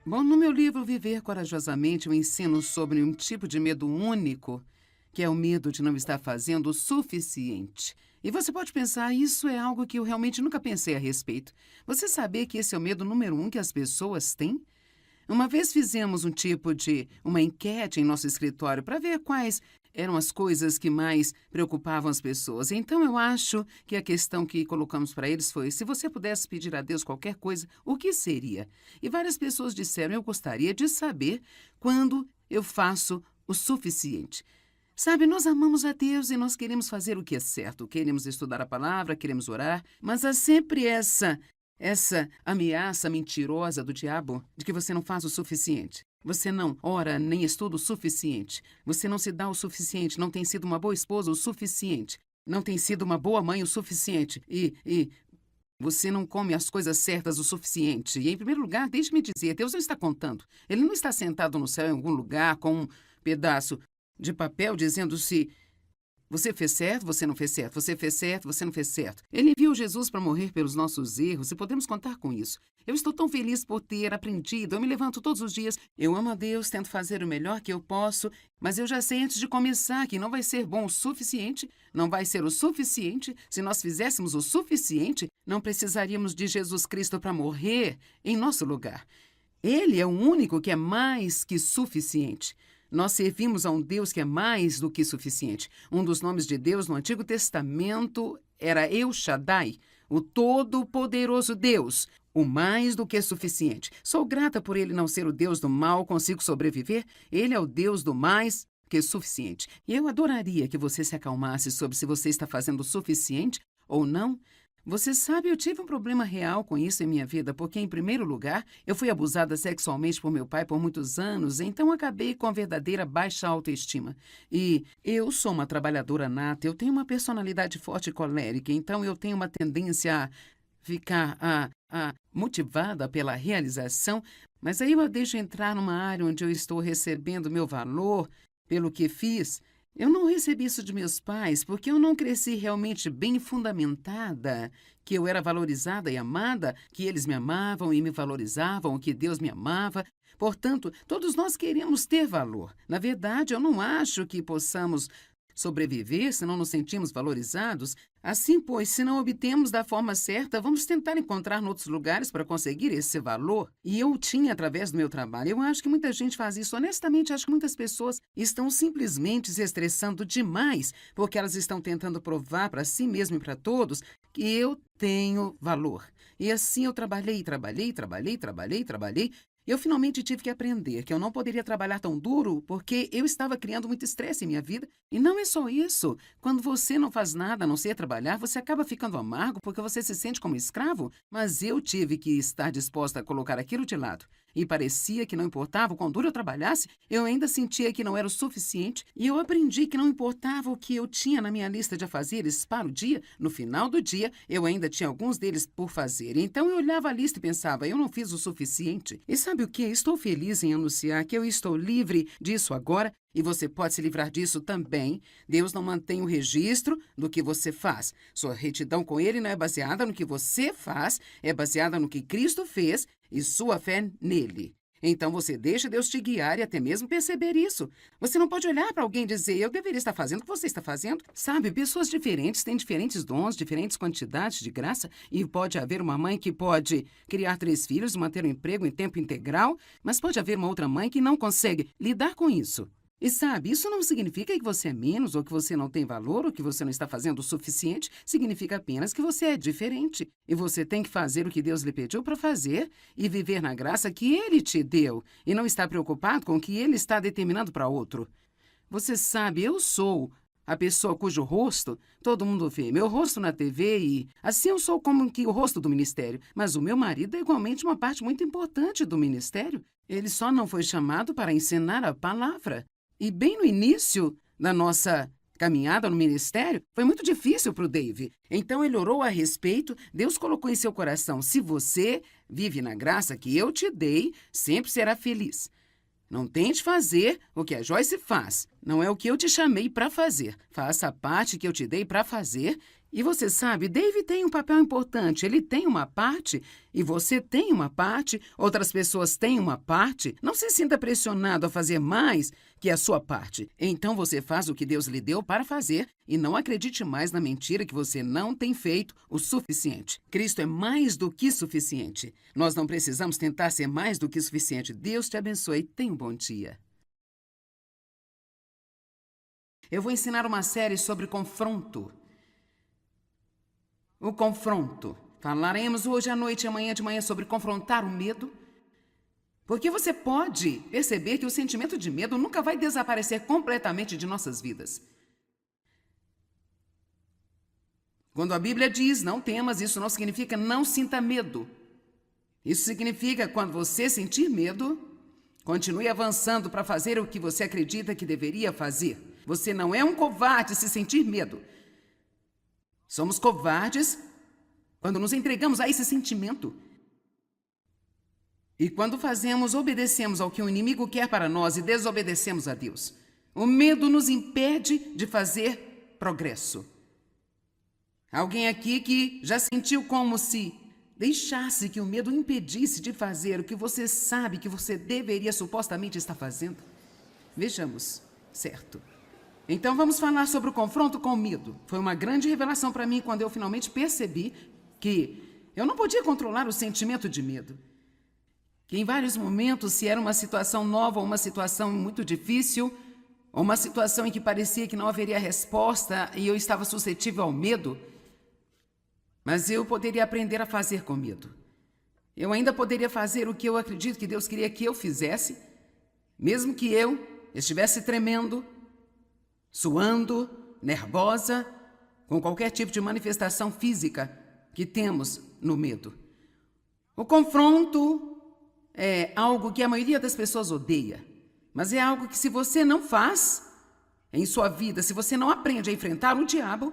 Bom, no meu livro Viver Corajosamente, eu ensino sobre um tipo de medo único, que é o medo de não estar fazendo o suficiente. E você pode pensar, isso é algo que eu realmente nunca pensei a respeito. Você sabia que esse é o medo número um que as pessoas têm? Uma vez fizemos uma enquete em nosso escritório para ver quais eram as coisas que mais preocupavam as pessoas. Então, eu acho que a questão que colocamos para eles foi: se você pudesse pedir a Deus qualquer coisa, o que seria? E várias pessoas disseram: eu gostaria de saber quando eu faço o suficiente. Sabe, nós amamos a Deus e nós queremos fazer o que é certo. Queremos estudar a palavra, queremos orar, mas há sempre essa ameaça mentirosa do diabo de que você não faz o suficiente. Você não ora nem estuda o suficiente. Você não se dá o suficiente, não tem sido uma boa esposa o suficiente. Não tem sido uma boa mãe o suficiente. E você não come as coisas certas o suficiente. E, em primeiro lugar, deixe-me dizer, Deus não está contando. Ele não está sentado no céu em algum lugar com um pedaço de papel dizendo se você fez certo, você não fez certo, você fez certo, você não fez certo. Ele enviou Jesus para morrer pelos nossos erros e podemos contar com isso. Eu estou tão feliz por ter aprendido, eu me levanto todos os dias, eu amo a Deus, tento fazer o melhor que eu posso, mas eu já sei antes de começar que não vai ser bom o suficiente, não vai ser o suficiente. Se nós fizéssemos o suficiente, não precisaríamos de Jesus Cristo para morrer em nosso lugar. Ele é o único que é mais que suficiente. Nós servimos a um Deus que é mais do que suficiente. Um dos nomes de Deus no Antigo Testamento era El Shaddai, o Todo-Poderoso Deus, o mais do que suficiente. Sou grata por ele não ser o Deus do mal, consigo sobreviver. Ele é o Deus do mais que suficiente. E eu adoraria que você se acalmasse sobre se você está fazendo o suficiente ou não. Você sabe, eu tive um problema real com isso em minha vida, porque, em primeiro lugar, eu fui abusada sexualmente por meu pai por muitos anos, então acabei com a verdadeira baixa autoestima. E eu sou uma trabalhadora nata, eu tenho uma personalidade forte e colérica, então eu tenho uma tendência a ficar motivada pela realização, mas aí eu a deixo entrar numa área onde eu estou recebendo meu valor pelo que fiz. Eu não recebi isso de meus pais porque eu não cresci realmente bem fundamentada, que eu era valorizada e amada, que eles me amavam e me valorizavam, que Deus me amava. Portanto, todos nós queremos ter valor. Na verdade, eu não acho que possamos sobreviver se não nos sentimos valorizados. Assim, pois, se não obtemos da forma certa, vamos tentar encontrar em outros lugares para conseguir esse valor. E eu tinha através do meu trabalho. Eu acho que muita gente faz isso. Honestamente, acho que muitas pessoas estão simplesmente se estressando demais porque elas estão tentando provar para si mesmas e para todos que eu tenho valor. E assim eu trabalhei. Eu finalmente tive que aprender que eu não poderia trabalhar tão duro porque eu estava criando muito estresse em minha vida. E não é só isso. Quando você não faz nada a não ser trabalhar, você acaba ficando amargo porque você se sente como escravo. Mas eu tive que estar disposta a colocar aquilo de lado. E parecia que não importava o quão duro eu trabalhasse, eu ainda sentia que não era o suficiente. E eu aprendi que não importava o que eu tinha na minha lista de afazeres para o dia, no final do dia, eu ainda tinha alguns deles por fazer. Então eu olhava a lista e pensava, eu não fiz o suficiente. E sabe o que? Estou feliz em anunciar que eu estou livre disso agora. E você pode se livrar disso também. Deus não mantém o registro do que você faz. Sua retidão com Ele não é baseada no que você faz, é baseada no que Cristo fez e sua fé nele. Então você deixa Deus te guiar e até mesmo perceber isso. Você não pode olhar para alguém e dizer, eu deveria estar fazendo o que você está fazendo. Sabe, pessoas diferentes têm diferentes dons, diferentes quantidades de graça, e pode haver uma mãe que pode criar 3 filhos, manter um emprego em tempo integral, mas pode haver uma outra mãe que não consegue lidar com isso. E sabe, isso não significa que você é menos, ou que você não tem valor, ou que você não está fazendo o suficiente. Significa apenas que você é diferente. E você tem que fazer o que Deus lhe pediu para fazer e viver na graça que Ele te deu. E não estar preocupado com o que Ele está determinando para outro. Você sabe, eu sou a pessoa cujo rosto todo mundo vê. Meu rosto na TV e assim eu sou como que o rosto do ministério. Mas o meu marido é igualmente uma parte muito importante do ministério. Ele só não foi chamado para ensinar a palavra. E bem no início da nossa caminhada no ministério, foi muito difícil para o Dave. Então ele orou a respeito, Deus colocou em seu coração, se você vive na graça que eu te dei, sempre será feliz. Não tente fazer o que a Joyce faz. Não é o que eu te chamei para fazer. Faça a parte que eu te dei para fazer E você sabe, Dave tem um papel importante. Ele tem uma parte e você tem uma parte, outras pessoas têm uma parte. Não se sinta pressionado a fazer mais que a sua parte. Então você faz o que Deus lhe deu para fazer e não acredite mais na mentira que você não tem feito o suficiente. Cristo é mais do que suficiente. Nós não precisamos tentar ser mais do que suficiente. Deus te abençoe. Tenha um bom dia. Eu vou ensinar uma série sobre confronto. O confronto. Falaremos hoje à noite e amanhã de manhã sobre confrontar o medo. Porque você pode perceber que o sentimento de medo nunca vai desaparecer completamente de nossas vidas. Quando a Bíblia diz não temas, isso não significa não sinta medo. Isso significa quando você sentir medo, continue avançando para fazer o que você acredita que deveria fazer. Você não é um covarde se sentir medo. Somos covardes quando nos entregamos a esse sentimento. E quando obedecemos ao que o inimigo quer para nós e desobedecemos a Deus. O medo nos impede de fazer progresso. Alguém aqui que já sentiu como se deixasse que o medo impedisse de fazer o que você sabe que você deveria supostamente estar fazendo? Vejamos, certo? Então vamos falar sobre o confronto com o medo. Foi uma grande revelação para mim quando eu finalmente percebi que eu não podia controlar o sentimento de medo. Que em vários momentos, se era uma situação nova ou uma situação muito difícil, ou uma situação em que parecia que não haveria resposta e eu estava suscetível ao medo, mas eu poderia aprender a fazer com medo. Eu ainda poderia fazer o que eu acredito que Deus queria que eu fizesse, mesmo que eu estivesse tremendo, suando, nervosa, com qualquer tipo de manifestação física que temos no medo. O confronto é algo que a maioria das pessoas odeia, mas é algo que se você não faz em sua vida, se você não aprende a enfrentar o diabo,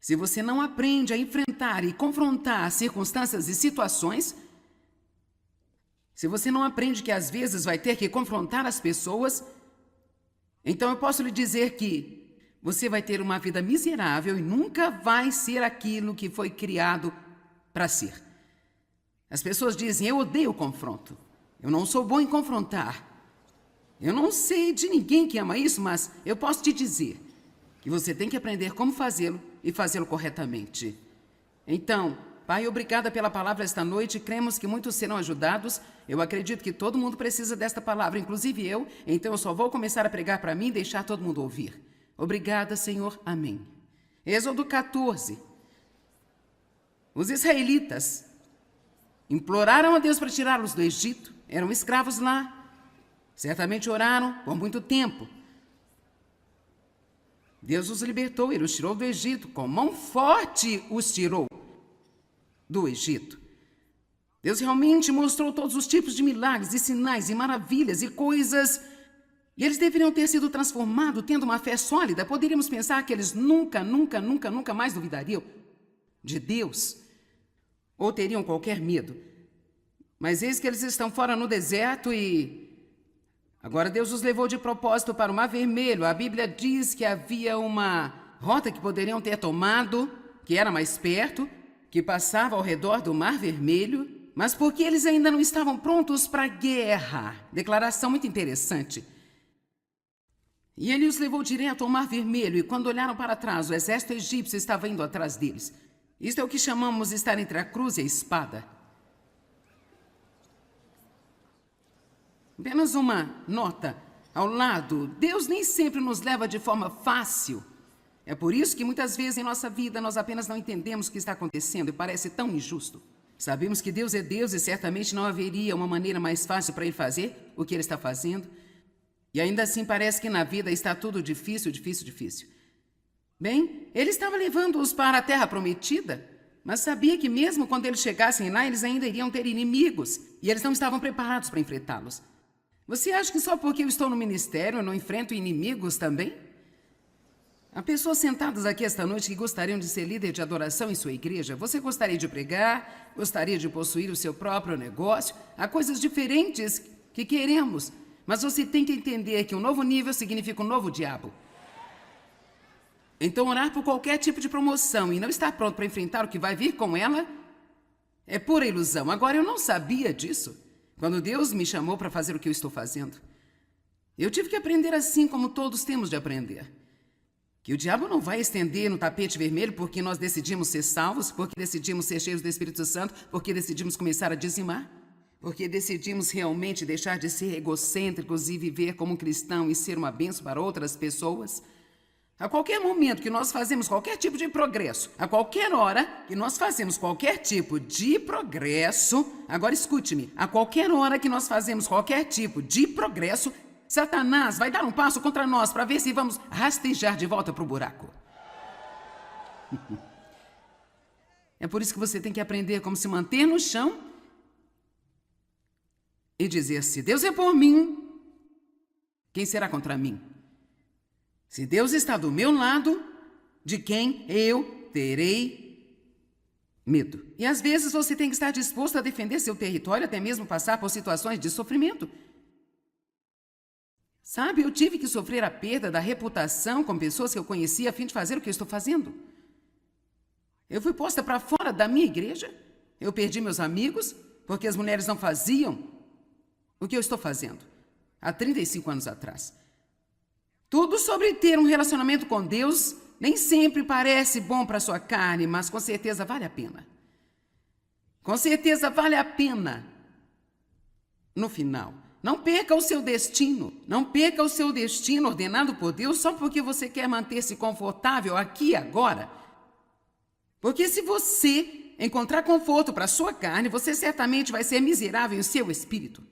se você não aprende a enfrentar e confrontar circunstâncias e situações, se você não aprende que às vezes vai ter que confrontar as pessoas, então eu posso lhe dizer que você vai ter uma vida miserável e nunca vai ser aquilo que foi criado para ser. As pessoas dizem, eu odeio o confronto. Eu não sou bom em confrontar. Eu não sei de ninguém que ama isso, mas eu posso te dizer que você tem que aprender como fazê-lo e fazê-lo corretamente. Então, Pai, obrigada pela palavra esta noite. Cremos que muitos serão ajudados. Eu acredito que todo mundo precisa desta palavra, inclusive eu. Então eu só vou começar a pregar para mim e deixar todo mundo ouvir. Obrigada, Senhor. Amém. Êxodo 14. Os israelitas imploraram a Deus para tirá-los do Egito. Eram escravos lá. Certamente oraram por muito tempo. Deus os libertou, Ele os tirou do Egito. Com mão forte os tirou do Egito. Deus realmente mostrou todos os tipos de milagres e sinais e maravilhas e coisas. E eles deveriam ter sido transformados, tendo uma fé sólida. Poderíamos pensar que eles nunca mais duvidariam de Deus ou teriam qualquer medo. Mas eis que eles estão fora no deserto e agora Deus os levou de propósito para o Mar Vermelho. A Bíblia diz que havia uma rota que poderiam ter tomado, que era mais perto, que passava ao redor do Mar Vermelho, mas porque eles ainda não estavam prontos para a guerra. Declaração muito interessante. E ele os levou direto ao Mar Vermelho, e quando olharam para trás, o exército egípcio estava indo atrás deles. Isto é o que chamamos estar entre a cruz e a espada. Apenas uma nota ao lado. Deus nem sempre nos leva de forma fácil. É por isso que muitas vezes em nossa vida nós apenas não entendemos o que está acontecendo e parece tão injusto. Sabemos que Deus é Deus e certamente não haveria uma maneira mais fácil para Ele fazer o que Ele está fazendo. E ainda assim parece que na vida está tudo difícil. Bem, Ele estava levando-os para a terra prometida, mas sabia que mesmo quando eles chegassem lá, eles ainda iriam ter inimigos e eles não estavam preparados para enfrentá-los. Você acha que só porque eu estou no ministério eu não enfrento inimigos também? Há pessoas sentadas aqui esta noite que gostariam de ser líder de adoração em sua igreja. Você gostaria de pregar, gostaria de possuir o seu próprio negócio. Há coisas diferentes que queremos, mas você tem que entender que um novo nível significa um novo diabo. Então, orar por qualquer tipo de promoção e não estar pronto para enfrentar o que vai vir com ela é pura ilusão. Agora, eu não sabia disso quando Deus me chamou para fazer o que eu estou fazendo. Eu tive que aprender assim como todos temos de aprender. Que o diabo não vai estender no tapete vermelho porque nós decidimos ser salvos, porque decidimos ser cheios do Espírito Santo, porque decidimos começar a dizimar, porque decidimos realmente deixar de ser egocêntricos e viver como um cristão e ser uma bênção para outras pessoas. A qualquer momento que nós fazemos qualquer tipo de progresso, a qualquer hora que nós fazemos qualquer tipo de progresso, agora escute-me, a qualquer hora que nós fazemos qualquer tipo de progresso, Satanás vai dar um passo contra nós para ver se vamos rastejar de volta para o buraco. É por isso que você tem que aprender como se manter no chão e dizer: se Deus é por mim, quem será contra mim? Se Deus está do meu lado, de quem eu terei medo? E às vezes você tem que estar disposto a defender seu território, até mesmo passar por situações de sofrimento. Sabe, eu tive que sofrer a perda da reputação com pessoas que eu conhecia a fim de fazer o que eu estou fazendo. Eu fui posta para fora da minha igreja. Eu perdi meus amigos porque as mulheres não faziam o que eu estou fazendo há 35 anos atrás. Tudo sobre ter um relacionamento com Deus nem sempre parece bom para a sua carne, mas com certeza vale a pena. Com certeza vale a pena no final. Não perca o seu destino. Não perca o seu destino ordenado por Deus só porque você quer manter-se confortável aqui e agora. Porque se você encontrar conforto para a sua carne, você certamente vai ser miserável em seu espírito.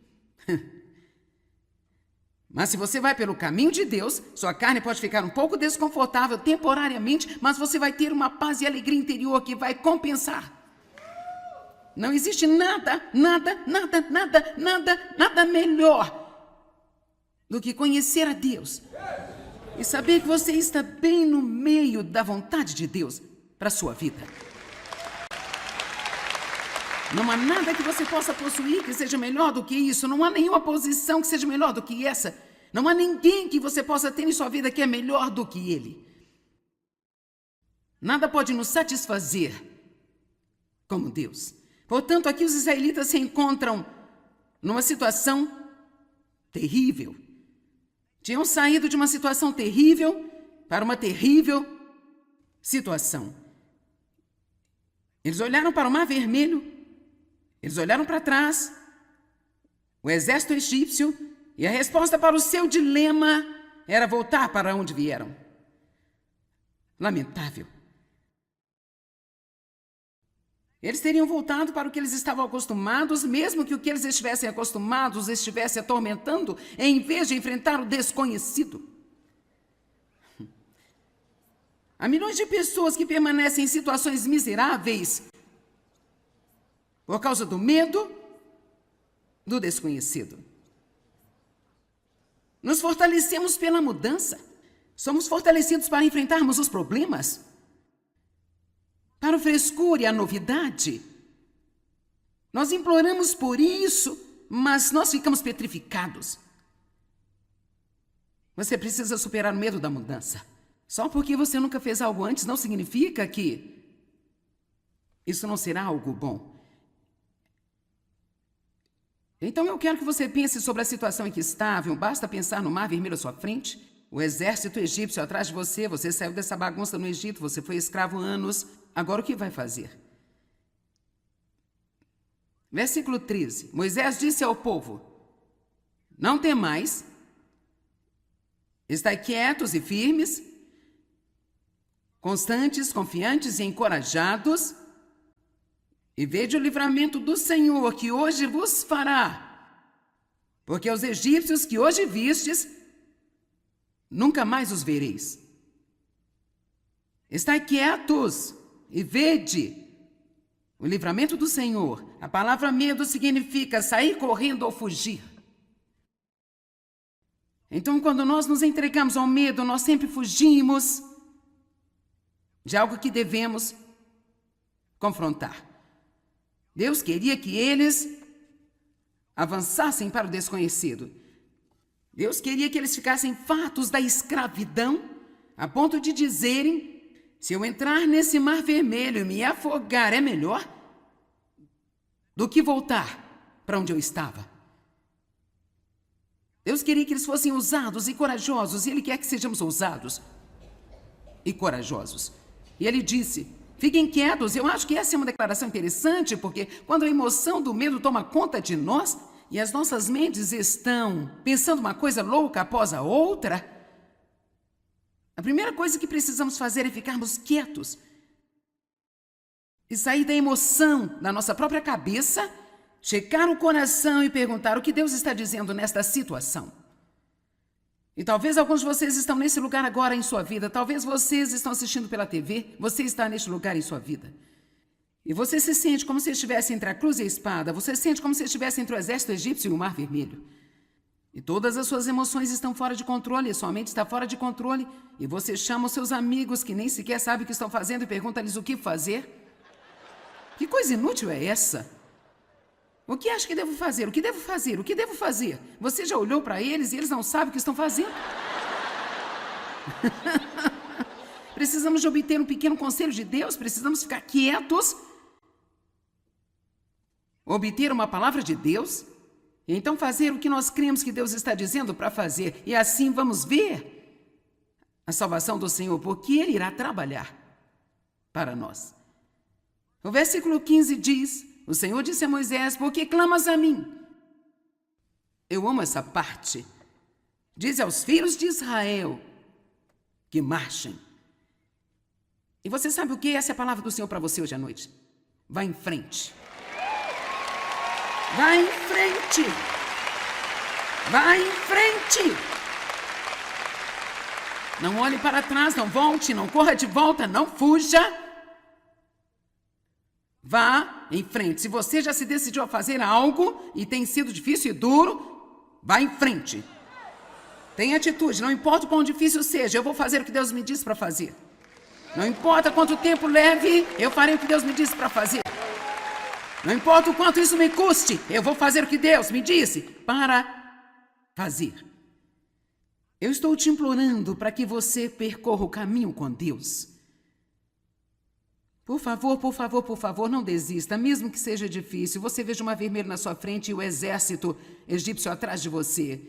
Mas se você vai pelo caminho de Deus, sua carne pode ficar um pouco desconfortável temporariamente, mas você vai ter uma paz e alegria interior que vai compensar. Não existe nada melhor do que conhecer a Deus e saber que você está bem no meio da vontade de Deus para a sua vida. Não há nada que você possa possuir que seja melhor do que isso. Não há nenhuma posição que seja melhor do que essa. Não há ninguém que você possa ter em sua vida que é melhor do que ele. Nada pode nos satisfazer como Deus. Portanto, aqui os israelitas se encontram numa situação terrível. Tinham saído de uma situação terrível para uma terrível situação. Eles olharam para o Mar Vermelho, eles olharam para trás, o exército egípcio, e a resposta para o seu dilema era voltar para onde vieram. Lamentável. Eles teriam voltado para o que eles estavam acostumados, mesmo que o que eles estivessem acostumados estivesse atormentando, em vez de enfrentar o desconhecido. Há milhões de pessoas que permanecem em situações miseráveis por causa do medo do desconhecido. Nos fortalecemos pela mudança. Somos fortalecidos para enfrentarmos os problemas, para o frescor e a novidade. Nós imploramos por isso, mas nós ficamos petrificados. Você precisa superar o medo da mudança. Só porque você nunca fez algo antes não significa que isso não será algo bom. Então eu quero que você pense sobre a situação em que estavam. Basta pensar no Mar Vermelho à sua frente, o exército egípcio atrás de você, você saiu dessa bagunça no Egito, você foi escravo anos. Agora o que vai fazer? Versículo 13. Moisés disse ao povo: não temais, estai quietos e firmes, constantes, confiantes e encorajados, e vede o livramento do Senhor que hoje vos fará. Porque os egípcios que hoje vistes, nunca mais os vereis. Estai quietos e vede o livramento do Senhor. A palavra medo significa sair correndo ou fugir. Então, quando nós nos entregamos ao medo, nós sempre fugimos de algo que devemos confrontar. Deus queria que eles avançassem para o desconhecido. Deus queria que eles ficassem fartos da escravidão, a ponto de dizerem: se eu entrar nesse mar vermelho e me afogar, é melhor do que voltar para onde eu estava. Deus queria que eles fossem ousados e corajosos, e Ele quer que sejamos ousados e corajosos. E Ele disse: fiquem quietos. Eu acho que essa é uma declaração interessante, porque quando a emoção do medo toma conta de nós e as nossas mentes estão pensando uma coisa louca após a outra, a primeira coisa que precisamos fazer é ficarmos quietos e sair da emoção da nossa própria cabeça, checar o coração e perguntar o que Deus está dizendo nesta situação. E talvez alguns de vocês estão nesse lugar agora em sua vida, talvez vocês estão assistindo pela TV, você está neste lugar em sua vida. E você se sente como se estivesse entre a cruz e a espada, você se sente como se estivesse entre o exército egípcio e o mar vermelho. E todas as suas emoções estão fora de controle, sua mente está fora de controle, e você chama os seus amigos que nem sequer sabem o que estão fazendo e pergunta-lhes o que fazer. Que coisa inútil é essa? O que acha que devo fazer? O que devo fazer? O que devo fazer? Você já olhou para eles e eles não sabem o que estão fazendo? Precisamos de obter um pequeno conselho de Deus, precisamos ficar quietos, obter uma palavra de Deus, e então fazer o que nós cremos que Deus está dizendo para fazer, e assim vamos ver a salvação do Senhor, porque Ele irá trabalhar para nós. O versículo 15 diz: o Senhor disse a Moisés: por que clamas a mim? Eu amo essa parte. Diz aos filhos de Israel que marchem. E você sabe o que? Essa é a palavra do Senhor para você hoje à noite. Vá em frente. Vá em frente. Vá em frente. Não olhe para trás, não volte, não corra de volta, não fuja. Vá em frente. Se você já se decidiu a fazer algo e tem sido difícil e duro, vá em frente. Tenha atitude, não importa o quão difícil seja, eu vou fazer o que Deus me disse para fazer. Não importa quanto tempo leve, eu farei o que Deus me disse para fazer. Não importa o quanto isso me custe, eu vou fazer o que Deus me disse para fazer. Eu estou te implorando para que você percorra o caminho com Deus. Por favor, por favor, por favor, não desista, mesmo que seja difícil. Você veja uma vermelha na sua frente e o exército egípcio atrás de você.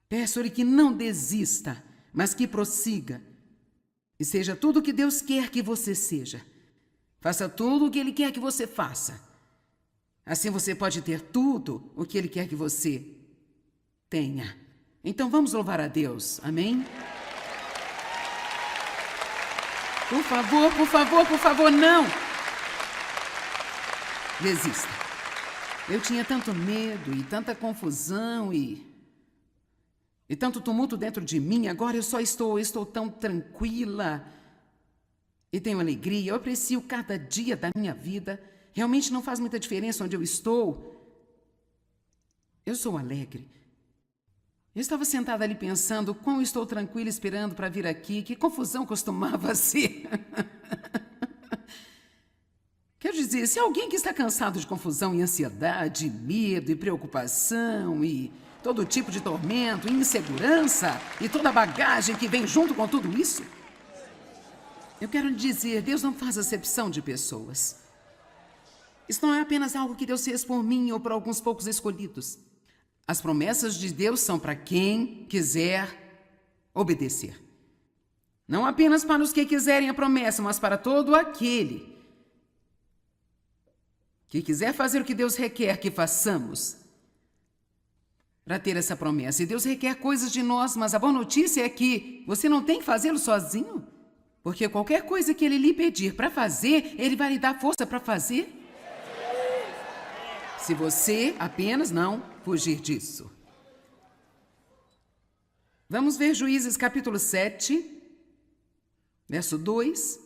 Peço-lhe que não desista, mas que prossiga. E seja tudo o que Deus quer que você seja. Faça tudo o que Ele quer que você faça. Assim você pode ter tudo o que Ele quer que você tenha. Então vamos louvar a Deus. Amém? Por favor, por favor, por favor, não! Desista. Eu tinha tanto medo e tanta confusão e tanto tumulto dentro de mim. Agora eu só estou tão tranquila e tenho alegria. Eu aprecio cada dia da minha vida. Realmente não faz muita diferença onde eu estou. Eu sou alegre. Eu estava sentada ali pensando quão estou tranquila esperando para vir aqui, que confusão costumava ser. Quer dizer, se alguém que está cansado de confusão e ansiedade, medo e preocupação e todo tipo de tormento e insegurança e toda a bagagem que vem junto com tudo isso, eu quero lhe dizer, Deus não faz acepção de pessoas. Isso não é apenas algo que Deus fez por mim ou por alguns poucos escolhidos. As promessas de Deus são para quem quiser obedecer. Não apenas para os que quiserem a promessa, mas para todo aquele que quiser fazer o que Deus requer que façamos para ter essa promessa. E Deus requer coisas de nós, mas a boa notícia é que você não tem que fazê-lo sozinho, porque qualquer coisa que Ele lhe pedir para fazer, Ele vai lhe dar força para fazer. Se você apenas não fugir disso. Vamos ver Juízes capítulo 7, verso 2.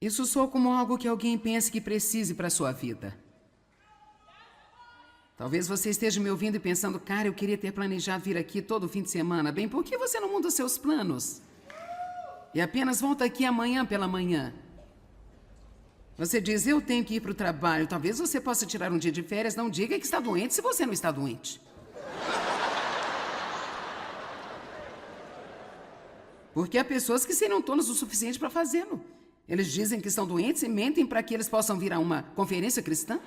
Isso soa como algo que alguém pense que precise para a sua vida. Talvez você esteja me ouvindo e pensando, cara, eu queria ter planejado vir aqui todo fim de semana. Bem, por que você não muda os seus planos? E apenas volta aqui amanhã pela manhã. Você diz, eu tenho que ir para o trabalho. Talvez você possa tirar um dia de férias. Não diga que está doente se você não está doente. Porque há pessoas que seriam tolas o suficiente para fazê-lo. Eles dizem que estão doentes e mentem para que eles possam vir a uma conferência cristã.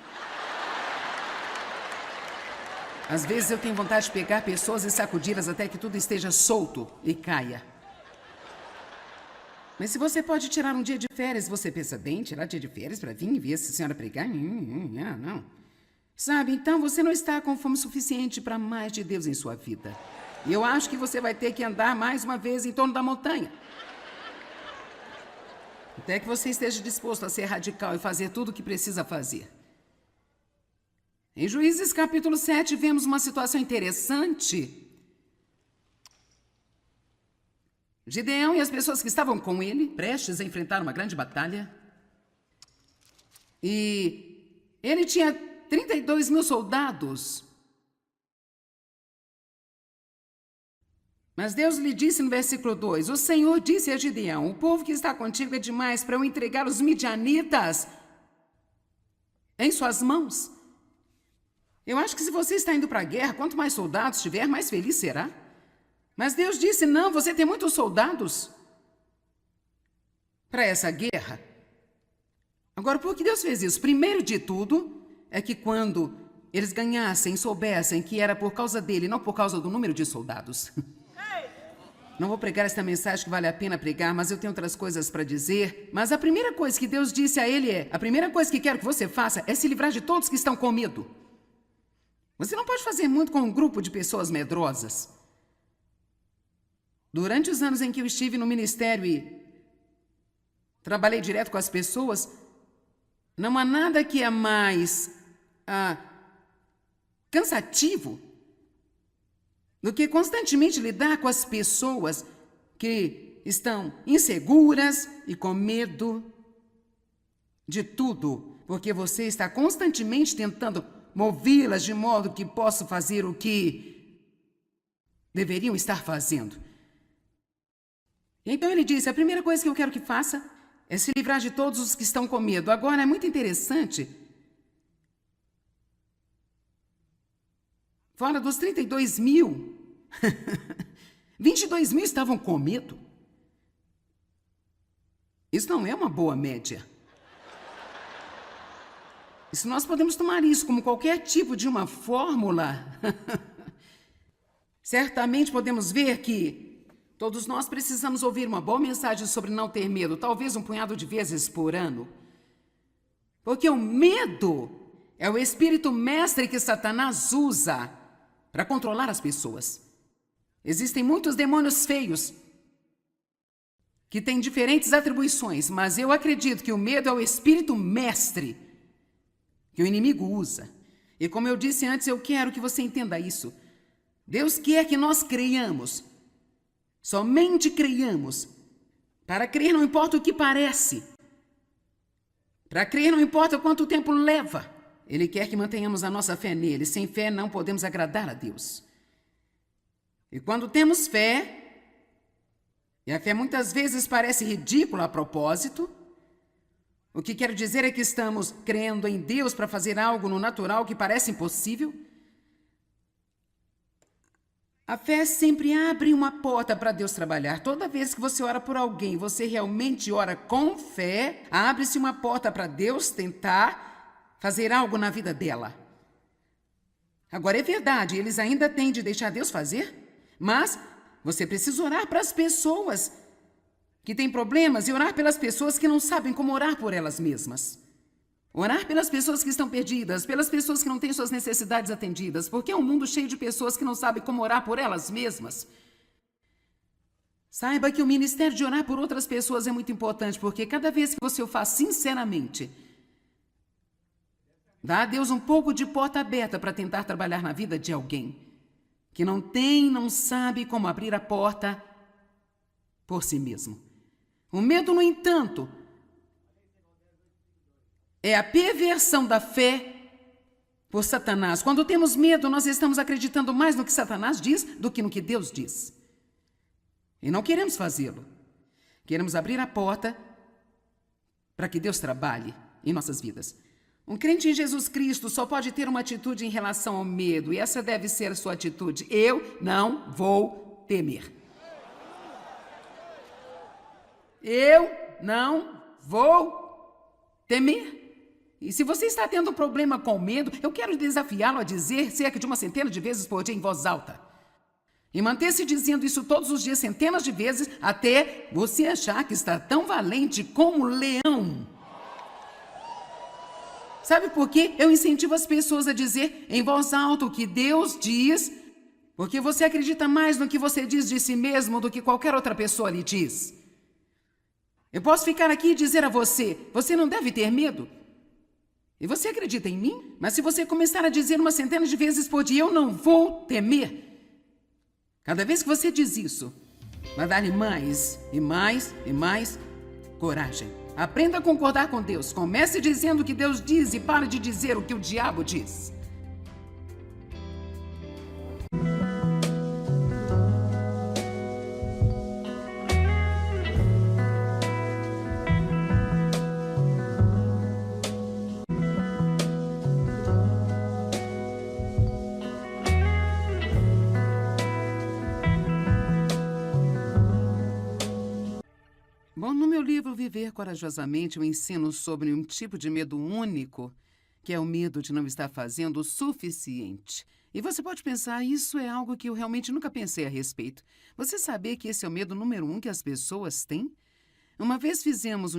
Às vezes eu tenho vontade de pegar pessoas e sacudi-las até que tudo esteja solto e caia. Mas se você pode tirar um dia de férias, você pensa, bem, tirar dia de férias para vir e ver essa senhora pregar? Não. Sabe, então você não está com fome suficiente para mais de Deus em sua vida. E eu acho que você vai ter que andar mais uma vez em torno da montanha. Até que você esteja disposto a ser radical e fazer tudo o que precisa fazer. Em Juízes capítulo 7, vemos uma situação interessante. Gideão e as pessoas que estavam com ele, prestes a enfrentar uma grande batalha. E ele tinha 32 mil soldados. Mas Deus lhe disse no versículo 2, o Senhor disse a Gideão, o povo que está contigo é demais para eu entregar os midianitas em suas mãos. Eu acho que se você está indo para a guerra, quanto mais soldados tiver, mais feliz será. Mas Deus disse, não, você tem muitos soldados para essa guerra. Agora, por que Deus fez isso? Primeiro de tudo, é que quando eles ganhassem, soubessem que era por causa dele, não por causa do número de soldados. Não vou pregar esta mensagem que vale a pena pregar, mas eu tenho outras coisas para dizer. Mas a primeira coisa que Deus disse a ele a primeira coisa que quero que você faça é se livrar de todos que estão com medo. Você não pode fazer muito com um grupo de pessoas medrosas. Durante os anos em que eu estive no ministério e trabalhei direto com as pessoas, não há nada que é mais cansativo do que constantemente lidar com as pessoas que estão inseguras e com medo de tudo, porque você está constantemente tentando movê-las de modo que possam fazer o que deveriam estar fazendo. Então ele disse, a primeira coisa que eu quero que faça é se livrar de todos os que estão com medo. Agora, é muito interessante. Fora dos 32 mil, 22 mil estavam com medo. Isso não é uma boa média. E se nós podemos tomar isso como qualquer tipo de uma fórmula, certamente podemos ver que todos nós precisamos ouvir uma boa mensagem sobre não ter medo, talvez um punhado de vezes por ano. Porque o medo é o espírito mestre que Satanás usa para controlar as pessoas. Existem muitos demônios feios que têm diferentes atribuições, mas eu acredito que o medo é o espírito mestre que o inimigo usa. E como eu disse antes, eu quero que você entenda isso. Deus quer que nós creiamos. Somente creiamos. Para crer não importa o que parece. Para crer não importa quanto tempo leva. Ele quer que mantenhamos a nossa fé nele. Sem fé não podemos agradar a Deus. E quando temos fé, e a fé muitas vezes parece ridícula a propósito, o que quero dizer é que estamos crendo em Deus para fazer algo no natural que parece impossível. A fé sempre abre uma porta para Deus trabalhar. Toda vez que você ora por alguém, você realmente ora com fé, abre-se uma porta para Deus tentar fazer algo na vida dela. Agora, é verdade, eles ainda têm de deixar Deus fazer, mas você precisa orar para as pessoas que têm problemas e orar pelas pessoas que não sabem como orar por elas mesmas. Orar pelas pessoas que estão perdidas, pelas pessoas que não têm suas necessidades atendidas, porque é um mundo cheio de pessoas que não sabem como orar por elas mesmas. Saiba que o ministério de orar por outras pessoas é muito importante, porque cada vez que você o faz sinceramente, dá a Deus um pouco de porta aberta para tentar trabalhar na vida de alguém que não sabe como abrir a porta por si mesmo. O medo, no entanto, é a perversão da fé por Satanás. Quando temos medo, nós estamos acreditando mais no que Satanás diz do que no que Deus diz. E não queremos fazê-lo. Queremos abrir a porta para que Deus trabalhe em nossas vidas. Um crente em Jesus Cristo só pode ter uma atitude em relação ao medo, e essa deve ser a sua atitude. Eu não vou temer. Eu não vou temer. E se você está tendo um problema com medo, eu quero desafiá-lo a dizer cerca de uma centena de vezes por dia em voz alta. E manter-se dizendo isso todos os dias, centenas de vezes, até você achar que está tão valente como um leão. Sabe por quê? Eu incentivo as pessoas a dizer em voz alta o que Deus diz, porque você acredita mais no que você diz de si mesmo do que qualquer outra pessoa lhe diz. Eu posso ficar aqui e dizer a você, você não deve ter medo. E você acredita em mim? Mas se você começar a dizer uma centena de vezes por dia, eu não vou temer. Cada vez que você diz isso, vai dar-lhe mais e mais e mais coragem. Aprenda a concordar com Deus. Comece dizendo o que Deus diz e pare de dizer o que o diabo diz. Bom, no meu livro Viver Corajosamente, eu ensino sobre um tipo de medo único, que é o medo de não estar fazendo o suficiente. E você pode pensar, isso é algo que eu realmente nunca pensei a respeito. Você sabia que esse é o medo número 1 que as pessoas têm? Uma vez fizemos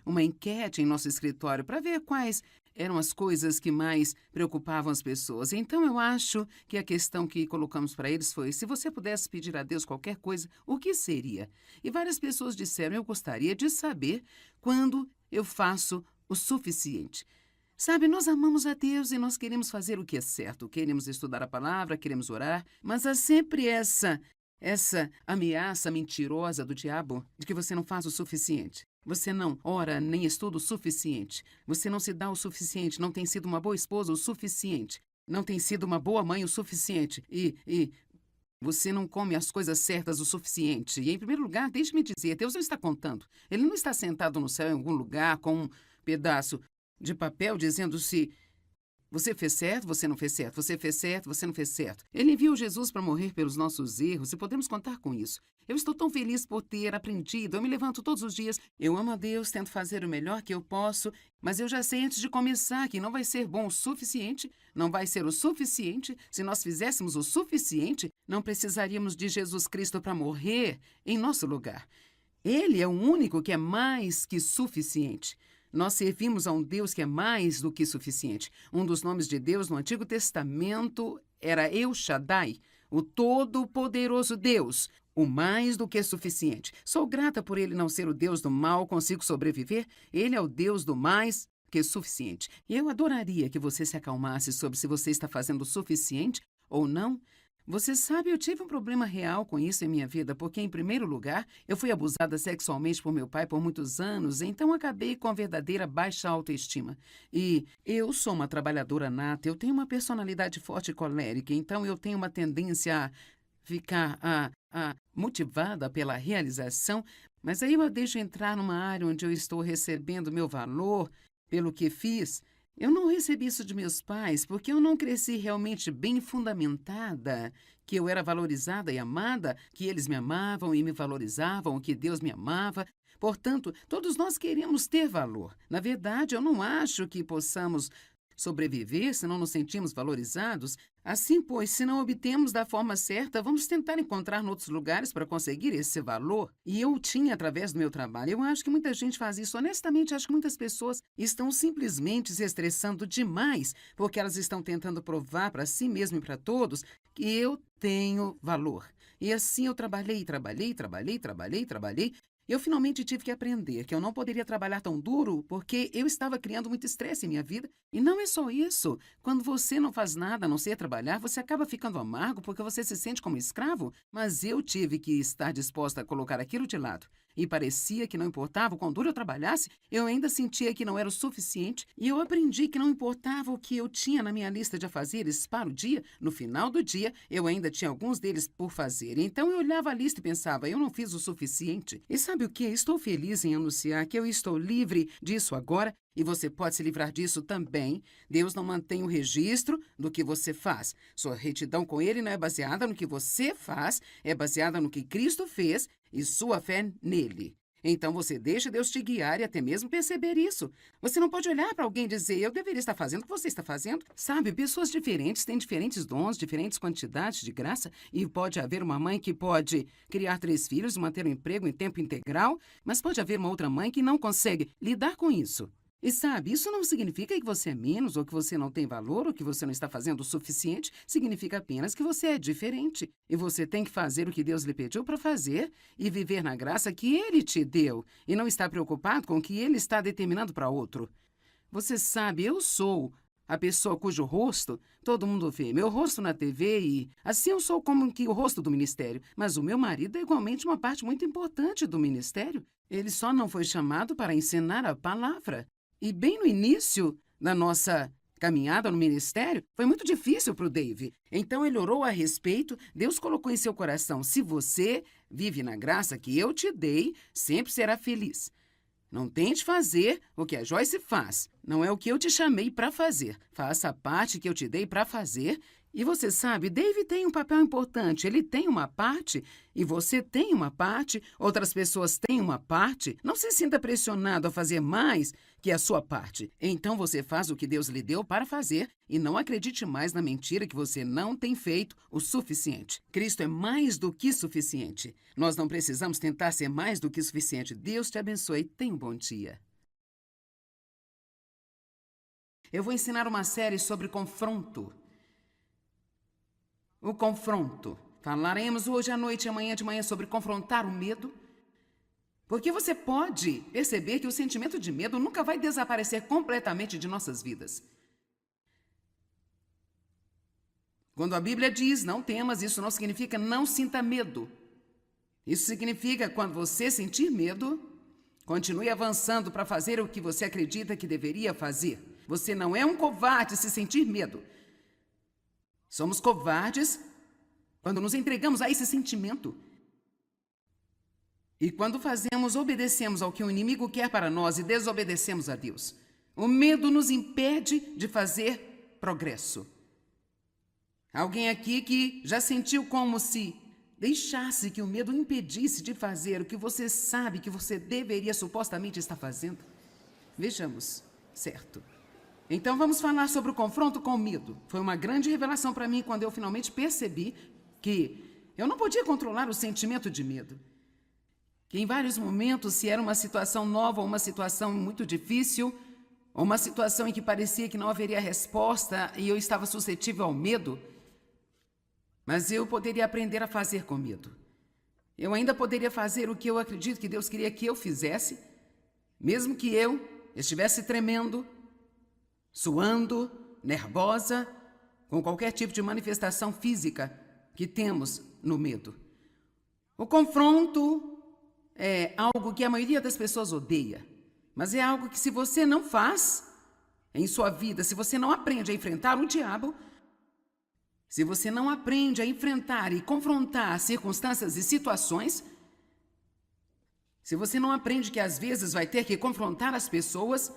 uma enquete em nosso escritório para ver quais eram as coisas que mais preocupavam as pessoas. Então, eu acho que a questão que colocamos para eles foi, se você pudesse pedir a Deus qualquer coisa, o que seria? E várias pessoas disseram, eu gostaria de saber quando eu faço o suficiente. Sabe, nós amamos a Deus e nós queremos fazer o que é certo. Queremos estudar a palavra, queremos orar, mas há sempre essa ameaça mentirosa do diabo de que você não faz o suficiente. Você não ora nem estuda o suficiente. Você não se dá o suficiente, não tem sido uma boa esposa o suficiente. Não tem sido uma boa mãe o suficiente. E você não come as coisas certas o suficiente. E, em primeiro lugar, deixe-me dizer, Deus não está contando. Ele não está sentado no céu em algum lugar com um pedaço de papel dizendo se você fez certo, você não fez certo, você fez certo, você não fez certo. Ele enviou Jesus para morrer pelos nossos erros e podemos contar com isso. Eu estou tão feliz por ter aprendido, eu me levanto todos os dias, eu amo a Deus, tento fazer o melhor que eu posso, mas eu já sei antes de começar que não vai ser bom o suficiente, não vai ser o suficiente. Se nós fizéssemos o suficiente, não precisaríamos de Jesus Cristo para morrer em nosso lugar. Ele é o único que é mais que suficiente. Nós servimos a um Deus que é mais do que suficiente. Um dos nomes de Deus no Antigo Testamento era El Shaddai, o Todo-Poderoso Deus, o mais do que suficiente. Sou grata por ele não ser o Deus do mal, consigo sobreviver. Ele é o Deus do mais que suficiente. E eu adoraria que você se acalmasse sobre se você está fazendo o suficiente ou não. Você sabe, eu tive um problema real com isso em minha vida, porque, em primeiro lugar, eu fui abusada sexualmente por meu pai por muitos anos, então acabei com a verdadeira baixa autoestima. E eu sou uma trabalhadora nata, eu tenho uma personalidade forte e colérica, então eu tenho uma tendência a ficar motivada pela realização, mas aí eu a deixo entrar numa área onde eu estou recebendo meu valor pelo que fiz. Eu não recebi isso de meus pais porque eu não cresci realmente bem fundamentada, que eu era valorizada e amada, que eles me amavam e me valorizavam, que Deus me amava. Portanto, todos nós queremos ter valor. Na verdade, eu não acho que possamos sobreviver se não nos sentimos valorizados. Assim, pois, se não obtemos da forma certa, vamos tentar encontrar em outros lugares para conseguir esse valor. E eu tinha através do meu trabalho. Eu acho que muita gente faz isso. Honestamente, acho que muitas pessoas estão simplesmente se estressando demais porque elas estão tentando provar para si mesmo e para todos que eu tenho valor. E assim eu trabalhei. Eu finalmente tive que aprender que eu não poderia trabalhar tão duro porque eu estava criando muito estresse em minha vida. E não é só isso. Quando você não faz nada a não ser trabalhar, você acaba ficando amargo porque você se sente como escravo. Mas eu tive que estar disposta a colocar aquilo de lado. E parecia que não importava o quão duro eu trabalhasse, eu ainda sentia que não era o suficiente. E eu aprendi que não importava o que eu tinha na minha lista de afazeres para o dia, no final do dia, eu ainda tinha alguns deles por fazer. Então eu olhava a lista e pensava, eu não fiz o suficiente. E sabe o que? Estou feliz em anunciar que eu estou livre disso agora. E você pode se livrar disso também. Deus não mantém o registro do que você faz. Sua retidão com Ele não é baseada no que você faz, é baseada no que Cristo fez e sua fé nele. Então você deixa Deus te guiar e até mesmo perceber isso. Você não pode olhar para alguém e dizer, eu deveria estar fazendo o que você está fazendo. Sabe, pessoas diferentes têm diferentes dons, diferentes quantidades de graça, e pode haver uma mãe que pode criar 3 filhos, manter um emprego em tempo integral, mas pode haver uma outra mãe que não consegue lidar com isso. E sabe, isso não significa que você é menos, ou que você não tem valor, ou que você não está fazendo o suficiente. Significa apenas que você é diferente. E você tem que fazer o que Deus lhe pediu para fazer e viver na graça que Ele te deu. E não estar preocupado com o que Ele está determinando para outro. Você sabe, eu sou a pessoa cujo rosto todo mundo vê. Meu rosto na TV e assim eu sou como que o rosto do ministério. Mas o meu marido é igualmente uma parte muito importante do ministério. Ele só não foi chamado para ensinar a palavra. E bem no início da nossa caminhada no ministério, foi muito difícil para o Dave. Então ele orou a respeito, Deus colocou em seu coração, se você vive na graça que eu te dei, sempre será feliz. Não tente fazer o que a Joyce faz. Não é o que eu te chamei para fazer. Faça a parte que eu te dei para fazer. E você sabe, Dave tem um papel importante. Ele tem uma parte e você tem uma parte. Outras pessoas têm uma parte. Não se sinta pressionado a fazer mais que a sua parte. Então você faz o que Deus lhe deu para fazer e não acredite mais na mentira que você não tem feito o suficiente. Cristo é mais do que suficiente. Nós não precisamos tentar ser mais do que suficiente. Deus te abençoe. Tenha um bom dia. Eu vou ensinar uma série sobre confronto. O confronto. Falaremos hoje à noite e amanhã de manhã sobre confrontar o medo. Porque você pode perceber que o sentimento de medo nunca vai desaparecer completamente de nossas vidas. Quando a Bíblia diz não temas, isso não significa não sinta medo. Isso significa quando você sentir medo, continue avançando para fazer o que você acredita que deveria fazer. Você não é um covarde se sentir medo. Somos covardes quando nos entregamos a esse sentimento. E quando obedecemos ao que o inimigo quer para nós e desobedecemos a Deus. O medo nos impede de fazer progresso. Alguém aqui que já sentiu como se deixasse que o medo impedisse de fazer o que você sabe que você deveria supostamente estar fazendo? Vejamos, certo. Então vamos falar sobre o confronto com o medo. Foi uma grande revelação para mim quando eu finalmente percebi que eu não podia controlar o sentimento de medo. Que em vários momentos, se era uma situação nova ou uma situação muito difícil, ou uma situação em que parecia que não haveria resposta e eu estava suscetível ao medo, mas eu poderia aprender a fazer com medo. Eu ainda poderia fazer o que eu acredito que Deus queria que eu fizesse, mesmo que eu estivesse tremendo, suando, nervosa, com qualquer tipo de manifestação física que temos no medo. O confronto é algo que a maioria das pessoas odeia, mas é algo que se você não faz em sua vida, se você não aprende a enfrentar o diabo, se você não aprende a enfrentar e confrontar circunstâncias e situações, se você não aprende que às vezes vai ter que confrontar as pessoas,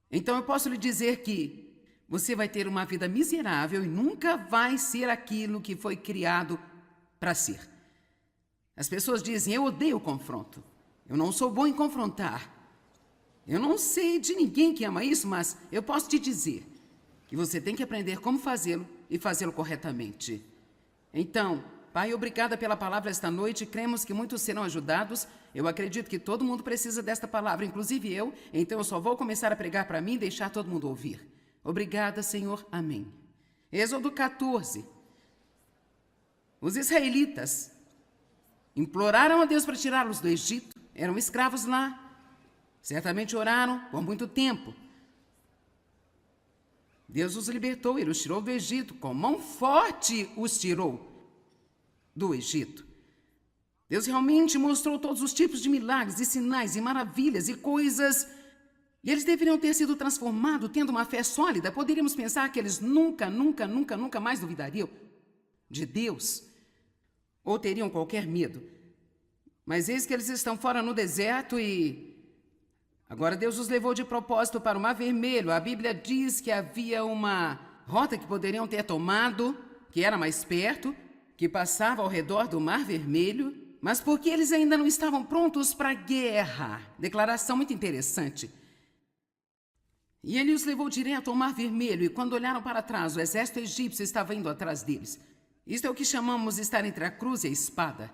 então eu posso lhe dizer que você vai ter uma vida miserável e nunca vai ser aquilo que foi criado para ser. As pessoas dizem, eu odeio o confronto. Eu não sou bom em confrontar. Eu não sei de ninguém que ama isso, mas eu posso te dizer que você tem que aprender como fazê-lo e fazê-lo corretamente. Então, Pai, obrigada pela palavra esta noite. Cremos que muitos serão ajudados. Eu acredito que todo mundo precisa desta palavra, inclusive eu. Então eu só vou começar a pregar para mim e deixar todo mundo ouvir. Obrigada, Senhor. Amém. Êxodo 14. Os israelitas imploraram a Deus para tirá-los do Egito. Eram escravos lá. Certamente oraram por muito tempo. Deus os libertou, Ele os tirou do Egito. Com mão forte os tirou do Egito. Deus realmente mostrou todos os tipos de milagres e sinais e maravilhas e coisas. E eles deveriam ter sido transformados, tendo uma fé sólida. Poderíamos pensar que eles nunca mais duvidariam de Deus. Ou teriam qualquer medo. Mas eis que eles estão fora no deserto e agora Deus os levou de propósito para o Mar Vermelho. A Bíblia diz que havia uma rota que poderiam ter tomado, que era mais perto, que passava ao redor do Mar Vermelho, mas porque eles ainda não estavam prontos para a guerra. Declaração muito interessante. E ele os levou direto ao Mar Vermelho, e quando olharam para trás, o exército egípcio estava indo atrás deles. Isto é o que chamamos de estar entre a cruz e a espada.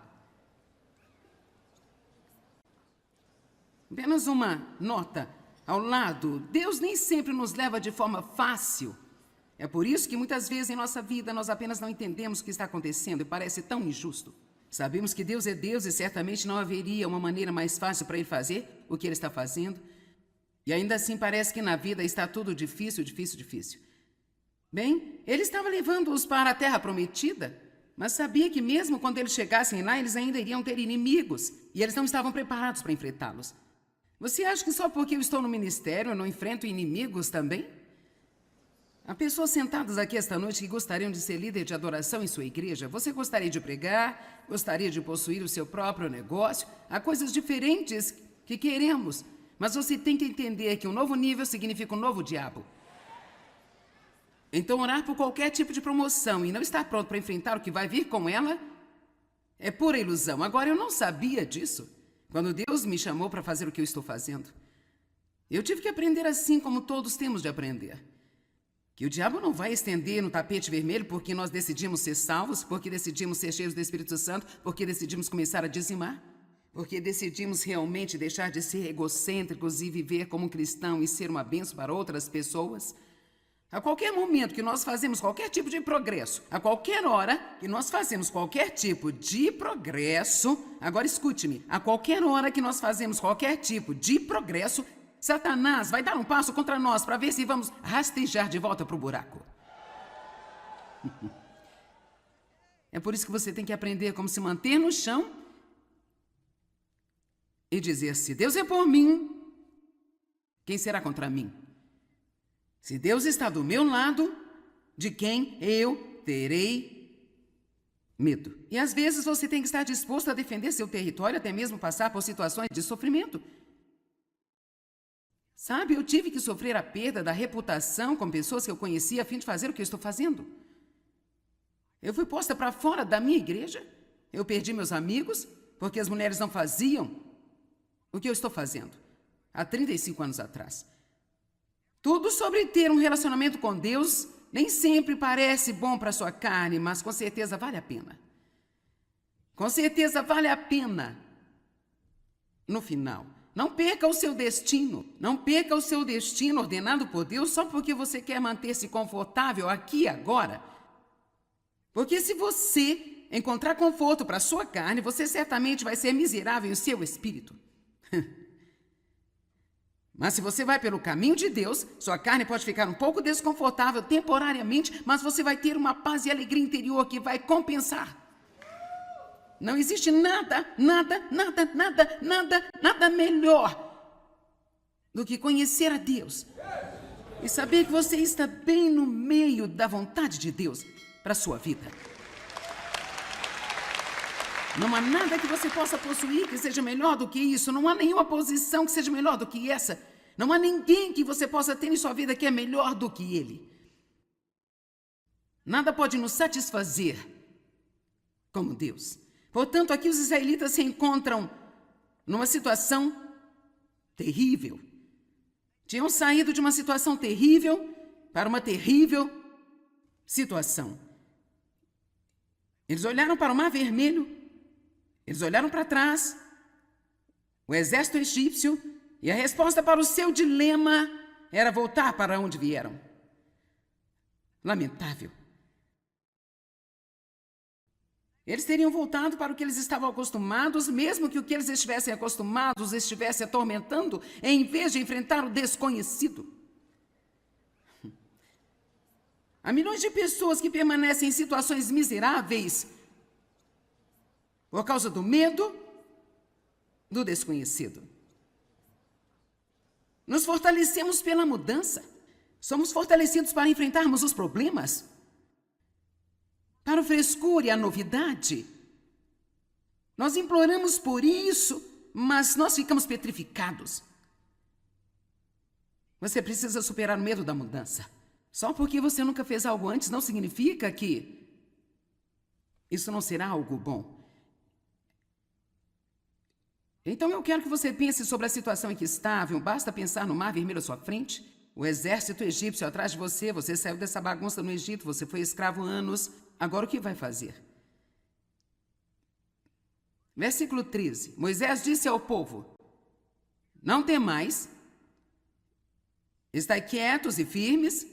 Apenas uma nota ao lado: Deus nem sempre nos leva de forma fácil. É por isso que muitas vezes em nossa vida nós apenas não entendemos o que está acontecendo e parece tão injusto. Sabemos que Deus é Deus e certamente não haveria uma maneira mais fácil para Ele fazer o que Ele está fazendo. E ainda assim parece que na vida está tudo difícil, difícil, difícil. Bem, Ele estava levando-os para a terra prometida, mas sabia que mesmo quando eles chegassem lá, eles ainda iriam ter inimigos e eles não estavam preparados para enfrentá-los. Você acha que só porque eu estou no ministério eu não enfrento inimigos também? Há pessoas sentadas aqui esta noite que gostariam de ser líder de adoração em sua igreja. Você gostaria de pregar, gostaria de possuir o seu próprio negócio. Há coisas diferentes que queremos, mas você tem que entender que um novo nível significa um novo diabo. Então orar por qualquer tipo de promoção e não estar pronto para enfrentar o que vai vir com ela é pura ilusão. Agora, eu não sabia disso quando Deus me chamou para fazer o que eu estou fazendo. Eu tive que aprender assim como todos temos de aprender. Que o diabo não vai estender no tapete vermelho porque nós decidimos ser salvos, porque decidimos ser cheios do Espírito Santo, porque decidimos começar a dizimar, porque decidimos realmente deixar de ser egocêntricos e viver como um cristão e ser uma bênção para outras pessoas. A qualquer momento que nós fazemos qualquer tipo de progresso, a qualquer hora que nós fazemos qualquer tipo de progresso, agora escute-me, a qualquer hora que nós fazemos qualquer tipo de progresso, Satanás vai dar um passo contra nós para ver se vamos rastejar de volta para o buraco. É por isso que você tem que aprender como se manter no chão e dizer: se Deus é por mim, quem será contra mim? Se Deus está do meu lado, de quem eu terei medo? E às vezes você tem que estar disposto a defender seu território, até mesmo passar por situações de sofrimento. Sabe, eu tive que sofrer a perda da reputação com pessoas que eu conhecia a fim de fazer o que eu estou fazendo. Eu fui posta para fora da minha igreja. Eu perdi meus amigos porque as mulheres não faziam o que eu estou fazendo há 35 anos atrás. Tudo sobre ter um relacionamento com Deus nem sempre parece bom para a sua carne, mas com certeza vale a pena. Com certeza vale a pena. No final, não perca o seu destino. Não perca o seu destino ordenado por Deus só porque você quer manter-se confortável aqui e agora. Porque se você encontrar conforto para a sua carne, você certamente vai ser miserável em seu espírito. Mas se você vai pelo caminho de Deus, sua carne pode ficar um pouco desconfortável temporariamente, mas você vai ter uma paz e alegria interior que vai compensar. Não existe nada melhor do que conhecer a Deus e saber que você está bem no meio da vontade de Deus para a sua vida. Não há nada que você possa possuir que seja melhor do que isso. Não há nenhuma posição que seja melhor do que essa. Não há ninguém que você possa ter em sua vida que é melhor do que ele. Nada pode nos satisfazer como Deus. Portanto, aqui os israelitas se encontram numa situação terrível. Tinham saído de uma situação terrível para uma terrível situação. Eles olharam para o Mar Vermelho. Eles olharam para trás, o exército egípcio, e a resposta para o seu dilema era voltar para onde vieram. Lamentável. Eles teriam voltado para o que eles estavam acostumados, mesmo que o que eles estivessem acostumados estivesse atormentando, em vez de enfrentar o desconhecido. Há milhões de pessoas que permanecem em situações miseráveis por causa do medo do desconhecido. Nos fortalecemos pela mudança. Somos fortalecidos para enfrentarmos os problemas, para o frescor e a novidade. Nós imploramos por isso, mas nós ficamos petrificados. Você precisa superar o medo da mudança. Só porque você nunca fez algo antes não significa que isso não será algo bom. Então eu quero que você pense sobre a situação em que estava. Basta pensar no Mar Vermelho à sua frente. O exército egípcio atrás de você. Você saiu dessa bagunça no Egito. Você foi escravo anos. Agora o que vai fazer? Versículo 13. Moisés disse ao povo: não temais. Estai quietos e firmes,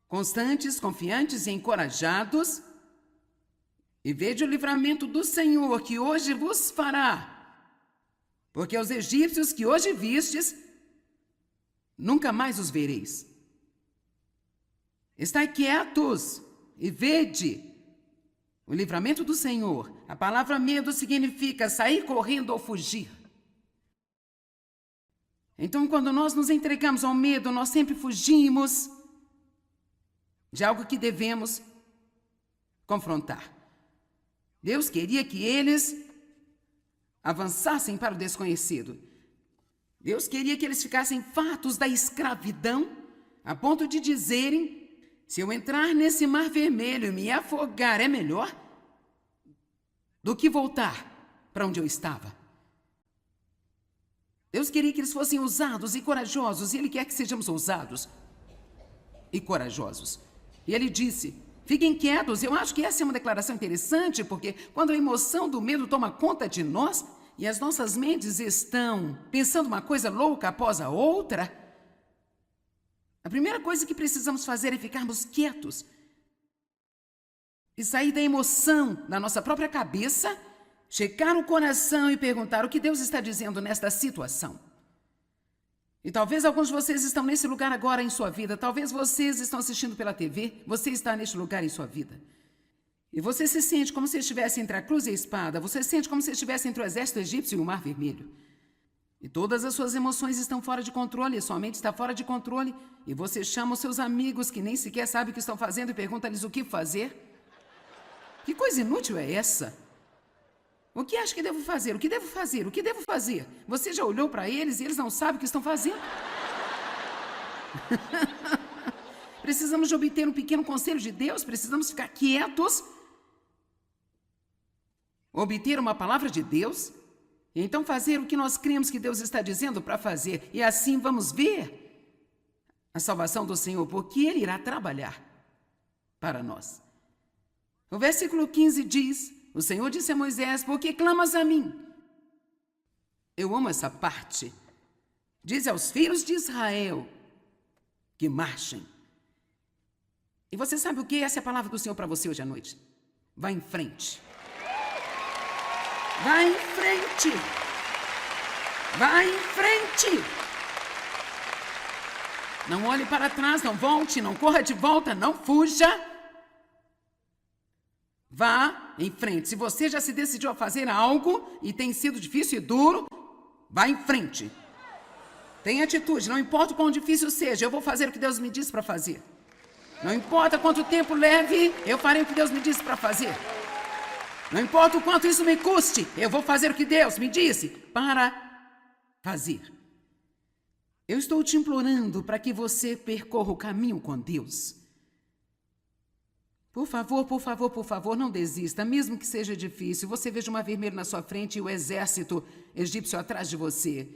constantes, confiantes e encorajados, e vede o livramento do Senhor que hoje vos fará. Porque os egípcios que hoje vistes, nunca mais os vereis. Estai quietos e vede o livramento do Senhor. A palavra medo significa sair correndo ou fugir. Então, quando nós nos entregamos ao medo, nós sempre fugimos de algo que devemos confrontar. Deus queria que eles avançassem para o desconhecido. Deus queria que eles ficassem fartos da escravidão, a ponto de dizerem: se eu entrar nesse mar vermelho e me afogar, é melhor do que voltar para onde eu estava. Deus queria que eles fossem ousados e corajosos, e Ele quer que sejamos ousados e corajosos. E Ele disse: fiquem quietos. Eu acho que essa é uma declaração interessante, porque quando a emoção do medo toma conta de nós e as nossas mentes estão pensando uma coisa louca após a outra, a primeira coisa que precisamos fazer é ficarmos quietos e sair da emoção da nossa própria cabeça, checar o coração e perguntar o que Deus está dizendo nesta situação. E talvez alguns de vocês estão nesse lugar agora em sua vida, talvez vocês estão assistindo pela TV, você está neste lugar em sua vida. E você se sente como se estivesse entre a cruz e a espada, você se sente como se estivesse entre o exército egípcio e o mar vermelho. E todas as suas emoções estão fora de controle, sua mente está fora de controle, e você chama os seus amigos que nem sequer sabem o que estão fazendo e pergunta-lhes o que fazer. Que coisa inútil é essa? O que acha que devo fazer? O que devo fazer? O que devo fazer? Você já olhou para eles e eles não sabem o que estão fazendo? Precisamos de obter um pequeno conselho de Deus, precisamos ficar quietos, obter uma palavra de Deus, e então fazer o que nós cremos que Deus está dizendo para fazer. E assim vamos ver a salvação do Senhor, porque Ele irá trabalhar para nós. O versículo 15 diz: o Senhor disse a Moisés: por que clamas a mim? Eu amo essa parte. Diz aos filhos de Israel que marchem. E você sabe o que? Essa é a palavra do Senhor para você hoje à noite. Vá em frente. Vá em frente. Vá em frente. Não olhe para trás, não volte, não corra de volta, não fuja. Vá em frente. Se você já se decidiu a fazer algo e tem sido difícil e duro, vá em frente. Tenha atitude, não importa o quão difícil seja, eu vou fazer o que Deus me disse para fazer. Não importa quanto tempo leve, eu farei o que Deus me disse para fazer. Não importa o quanto isso me custe, eu vou fazer o que Deus me disse para fazer. Eu estou te implorando para que você percorra o caminho com Deus. Por favor, por favor, por favor, não desista, mesmo que seja difícil. Você veja uma vermelha na sua frente e o exército egípcio atrás de você.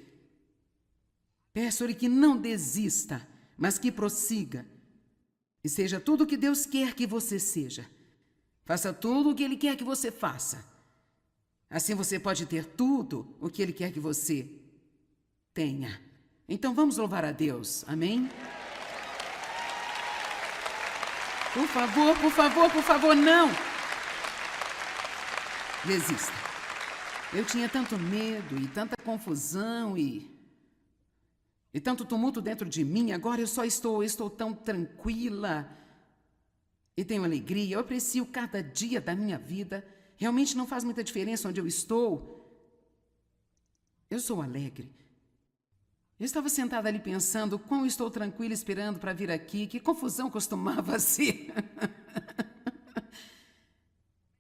Peço-lhe que não desista, mas que prossiga. E seja tudo o que Deus quer que você seja. Faça tudo o que Ele quer que você faça. Assim você pode ter tudo o que Ele quer que você tenha. Então vamos louvar a Deus. Amém? Por favor, por favor, por favor, não! Desista. Eu tinha tanto medo e tanta confusão e tanto tumulto dentro de mim. Agora eu estou tão tranquila e tenho alegria. Eu aprecio cada dia da minha vida. Realmente não faz muita diferença onde eu estou. Eu sou alegre. Eu estava sentada ali pensando quão estou tranquila esperando para vir aqui, que confusão costumava ser.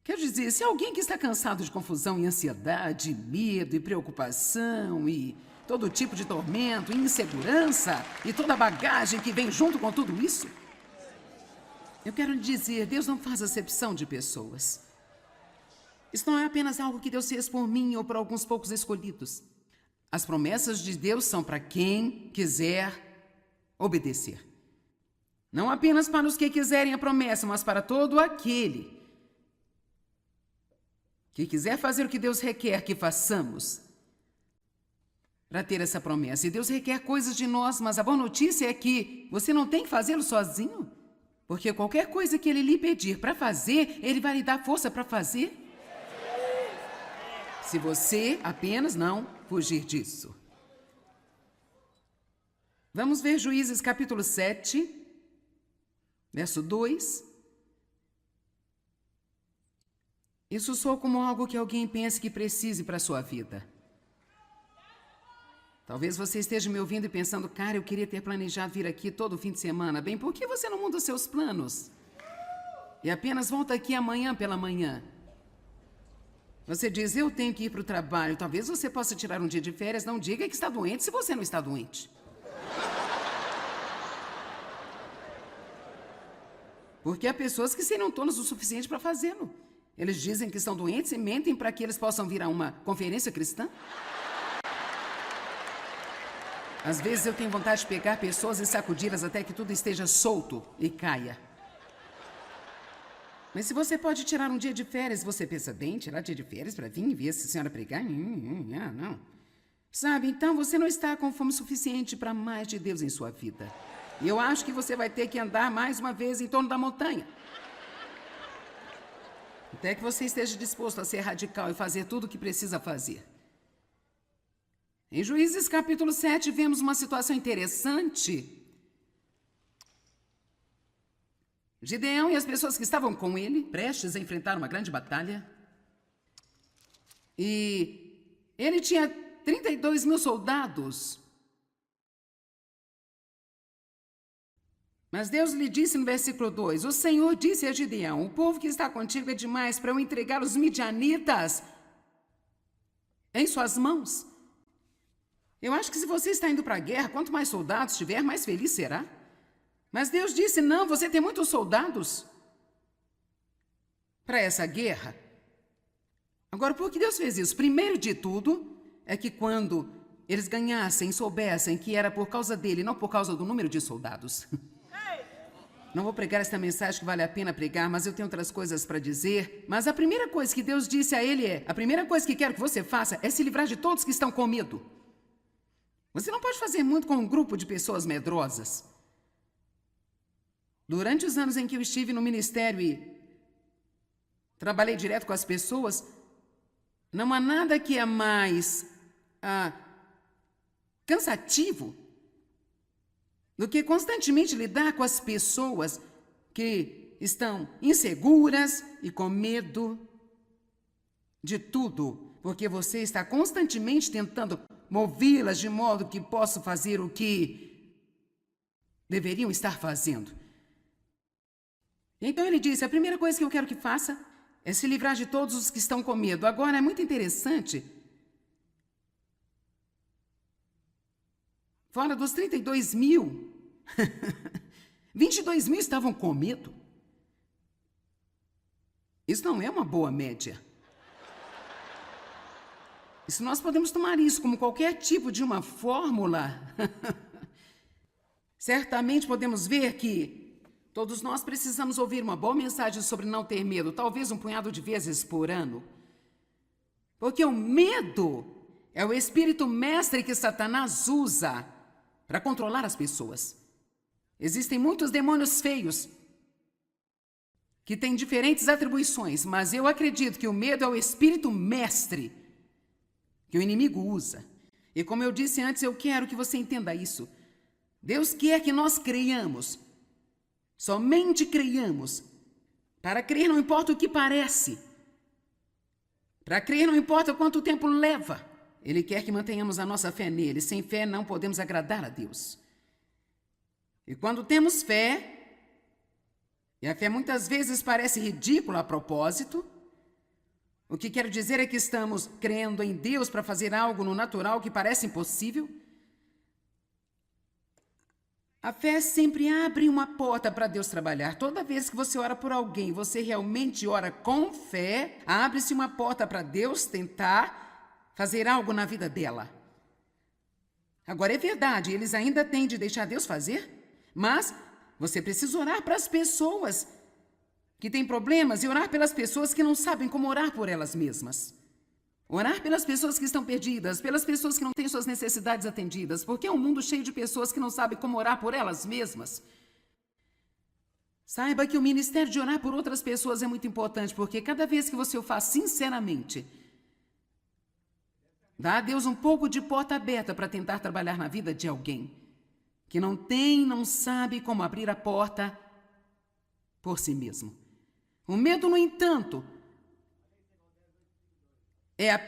Quero dizer, se alguém que está cansado de confusão e ansiedade, medo e preocupação e todo tipo de tormento, insegurança e toda a bagagem que vem junto com tudo isso, eu quero dizer, Deus não faz acepção de pessoas. Isso não é apenas algo que Deus fez por mim ou por alguns poucos escolhidos. As promessas de Deus são para quem quiser obedecer. Não apenas para os que quiserem a promessa, mas para todo aquele que quiser fazer o que Deus requer que façamos para ter essa promessa. E Deus requer coisas de nós, mas a boa notícia é que você não tem que fazê-lo sozinho. Porque qualquer coisa que Ele lhe pedir para fazer, Ele vai lhe dar força para fazer. Se você apenas não fugir disso. Vamos ver Juízes capítulo 7, verso 2. Isso soa como algo que alguém pense que precise para a sua vida. Talvez você esteja me ouvindo e pensando, cara, eu queria ter planejado vir aqui todo fim de semana. Bem, por que você não muda os seus planos? E apenas volta aqui amanhã pela manhã. Você diz, eu tenho que ir para o trabalho. Talvez você possa tirar um dia de férias. Não diga que está doente se você não está doente. Porque há pessoas que seriam tolas o suficiente para fazê-lo. Eles dizem que estão doentes e mentem para que eles possam vir a uma conferência cristã. Às vezes eu tenho vontade de pegar pessoas e sacudi-las até que tudo esteja solto e caia. Mas se você pode tirar um dia de férias, você pensa, bem, tirar dia de férias para vir e ver essa senhora pregar? Não. Sabe, então você não está com fome suficiente para mais de Deus em sua vida. E eu acho que você vai ter que andar mais uma vez em torno da montanha. Até que você esteja disposto a ser radical e fazer tudo o que precisa fazer. Em Juízes capítulo 7, vemos uma situação interessante. Gideão e as pessoas que estavam com ele, prestes a enfrentar uma grande batalha. E ele tinha 32 mil soldados. Mas Deus lhe disse no versículo 2, o Senhor disse a Gideão, o povo que está contigo é demais para eu entregar os midianitas em suas mãos. Eu acho que se você está indo para a guerra, quanto mais soldados tiver, mais feliz será. Mas Deus disse, não, você tem muitos soldados para essa guerra. Agora, por que Deus fez isso? Primeiro de tudo, é que quando eles ganhassem, soubessem que era por causa dele, não por causa do número de soldados. Não vou pregar esta mensagem que vale a pena pregar, mas eu tenho outras coisas para dizer. Mas a primeira coisa que Deus disse a ele é, a primeira coisa que quero que você faça é se livrar de todos que estão com medo. Você não pode fazer muito com um grupo de pessoas medrosas. Durante os anos em que eu estive no ministério e trabalhei direto com as pessoas, não há nada que é mais cansativo do que constantemente lidar com as pessoas que estão inseguras e com medo de tudo, porque você está constantemente tentando movê-las de modo que possam fazer o que deveriam estar fazendo. Então ele disse, a primeira coisa que eu quero que faça é se livrar de todos os que estão com medo. Agora, é muito interessante. Fora dos 32 mil, 22 mil estavam com medo. Isso não é uma boa média. E se nós podemos tomar isso como qualquer tipo de uma fórmula, certamente podemos ver que todos nós precisamos ouvir uma boa mensagem sobre não ter medo, talvez um punhado de vezes por ano. Porque o medo é o espírito mestre que Satanás usa para controlar as pessoas. Existem muitos demônios feios que têm diferentes atribuições, mas eu acredito que o medo é o espírito mestre que o inimigo usa. E como eu disse antes, eu quero que você entenda isso. Deus quer que nós creiamos. Somente creiamos. Para crer não importa o que parece. Para crer não importa quanto tempo leva. Ele quer que mantenhamos a nossa fé nele. Sem fé não podemos agradar a Deus. E quando temos fé, e a fé muitas vezes parece ridícula a propósito, o que quero dizer é que estamos crendo em Deus para fazer algo no natural que parece impossível. A fé sempre abre uma porta para Deus trabalhar. Toda vez que você ora por alguém, você realmente ora com fé, abre-se uma porta para Deus tentar fazer algo na vida dela. Agora, é verdade, eles ainda têm de deixar Deus fazer, mas você precisa orar para as pessoas que têm problemas e orar pelas pessoas que não sabem como orar por elas mesmas. Orar pelas pessoas que estão perdidas, pelas pessoas que não têm suas necessidades atendidas, porque é um mundo cheio de pessoas que não sabem como orar por elas mesmas. Saiba que o ministério de orar por outras pessoas é muito importante, porque cada vez que você o faz sinceramente, dá a Deus um pouco de porta aberta para tentar trabalhar na vida de alguém que não sabe como abrir a porta por si mesmo. O medo, no entanto, é a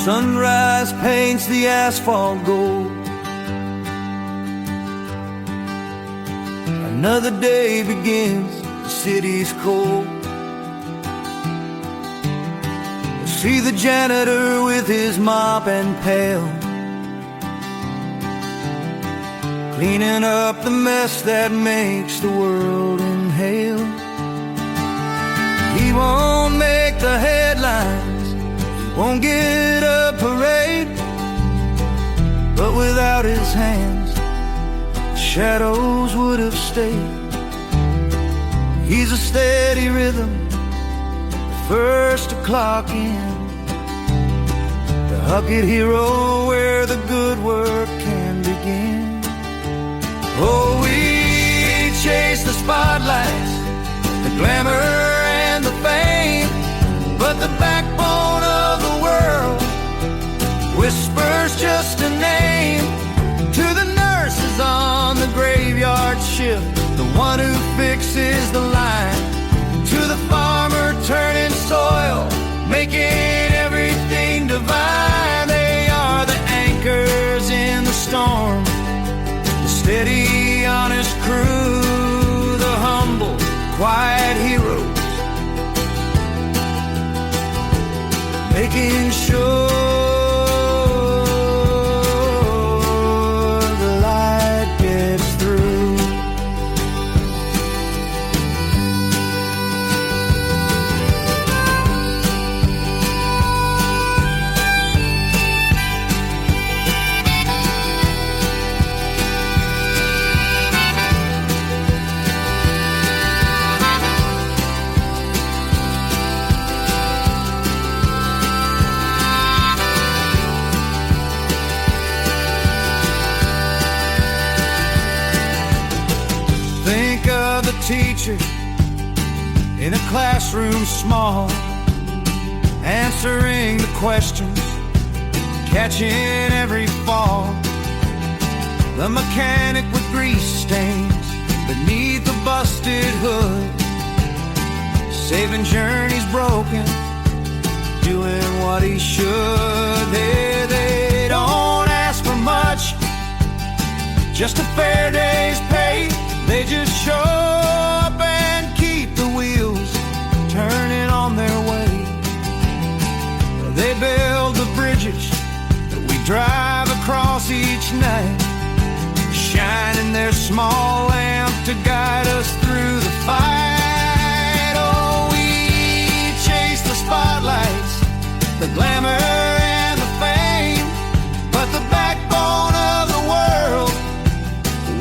Sunrise paints the asphalt gold. Another day begins, the city's cold. You see the janitor with his mop and pail, cleaning up the mess that makes the world inhale. He won't make the headlines, won't get a parade, but without his hands, shadows would have stayed. He's a steady rhythm, first to clock in, the Huckett hero where the good work can begin. Oh, we chase the spotlights, the glamour and the fame, but the backbone of the world whispers just a name. To the nurses on the graveyard shift, the one who fixes the line, to the farmer turning soil, making everything divine. making sure the light gets through. Think of the teacher in a classroom small, answering the questions, catching every fall. The mechanic with grease stains beneath the busted hood, saving journeys broken, doing what he should. They don't ask for much, just a fair day's pay. They just show up and keep the wheels turning on their way. They build the bridges that we drive across each night, shining their small lamp to guide us through the fight. Oh, we chase the spotlights, the glamour and the fame, but the backbone of the world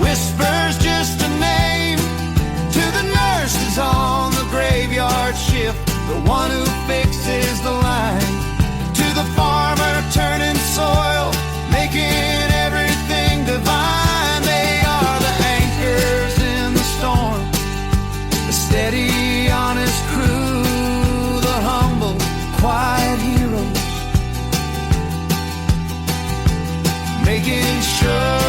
whispers just a name. To the nurses on the graveyard shift, the one who fixes the line, to the farmer turning soil, making everything divine. They are the anchors in the storm, the steady, honest crew, the humble, quiet heroes, making sure